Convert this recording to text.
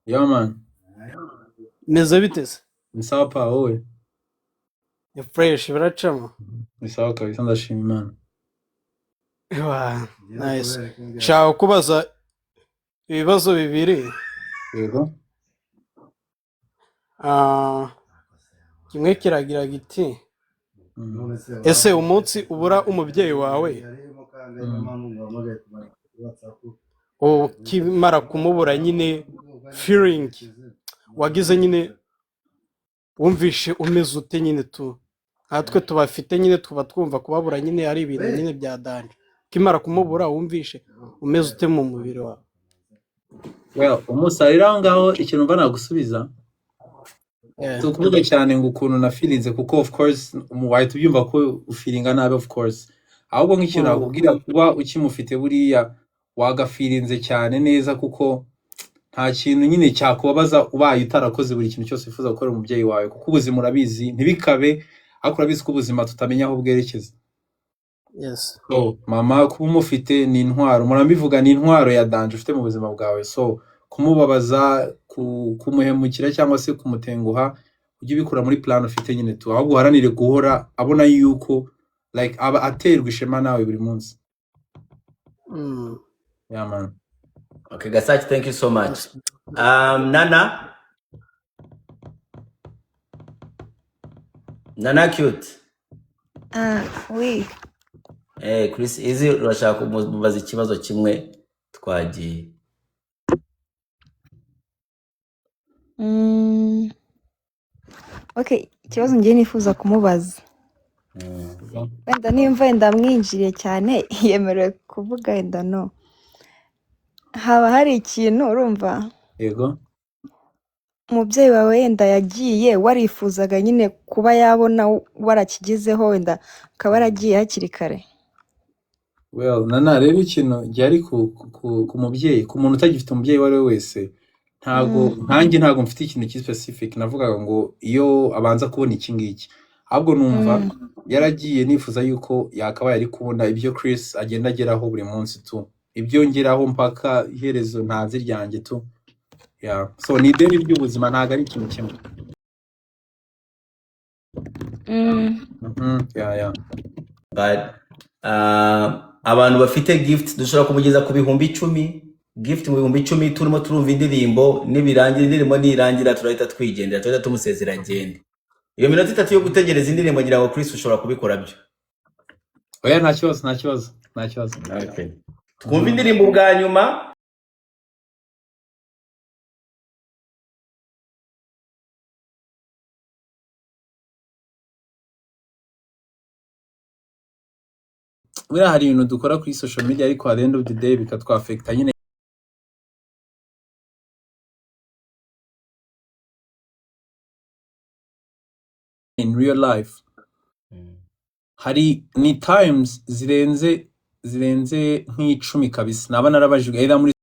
Yeah man. Meze biteze. Ni sawa pa wowe. Ni fresh biracamo. Ni sawa kabisa ndashima Imana. Wa, nice. Shaka kubaza ibibazo bibiri. Yego. Kimwe kiragira giti. Ese umunsi ubura umubyeyi wawe ukimara kumubura nyine feeling wagize nyine wumvishe umeze ute nyine tu natwe tubafite nyine tuba twumva kubabura nyine ari ibintu nyine bya dani ukimara kumubura wumvishe umeze ute mu mubiri wawe? Well, umunsi arira ngaho ikintu mva nagusubiza tukuvuga cyane ngo ukuntu na feelings kuko of course wahita ubyumva ko ufeelinga nabi of course ahubwo nk'ikintu nakubwira kuba ukimufite buriya wagafirinze cyane neza kuko nta kintu nyine cyakubabaza ubaye utarakoze buri kintu cyose wifuza gukora umubyeyi wawe kuko ubuzima urabizi ntibikabe ariko urabizi ko ubuzima tutamenya aho bwerekeza. Yes. So mama kuba umufite ni intwaro murambivuga ni intwaro ya danje ufite mu buzima bwawe so kumubabaza kumuhemukira cyangwa se kumutenguha ujye bikura muri plan ufite nyine tu ahubwo uharanire guhora abona yuko like aba aterwa ishema nawe buri munsi. Yeah man. Okay, Gasachi, thank you so much. Nana cute. Oui. Chris Eazy urashaka kumubaza ikibazo kimwe twagiye. Okay, ikibazo ngiye nifuza kumubaza. Wenda nimva ndamwinjiriye cyane yemerewe kuvuga wenda no. Haba hari ikintu urumva? Yego. Umubyeyi wawe wenda yagiye warifuzaga nyine kuba yabona warakigezeho wenda akaba yaragiye hakiri kare. Well, Nana rero ikintu ryari ku mubyeyi ku muntu utagifite umubyeyi wari wese ntago mfite ikintu specific navugaga ngo iyo abanza kubona iki ngiki ahubwo numva yaragiye nifuza yuko yakaba yari kubona ibyo Chris agenda ageraho buri munsi tu ibyo ngeraho mpaka iherezo ntazi ryanjye tu. Yeah, so ni deni ry'ubuzima ntago ari ikintu kimwe. Yeah. But abantu bafite gift dushobora kumugeza ku bihumbi 10 gift mu bihumbi 10 turimo turumva indirimbo nibirangira indirimbo nirangira turahita twigendera turahita tumusezera agende. Iyo minota 3 yo gutegereza indirimbo ngira ngo Chris ushobora kubikora byo. Oya nta kibazo. Okay. Twumva indirimbo bwa nyuma. Wera hari ibintu dukora kuri social media ariko at the end of the day bikatwafecta nyine in real life. Hari ni times zirenze nk'icumi kabisa naba narabajijwe either muri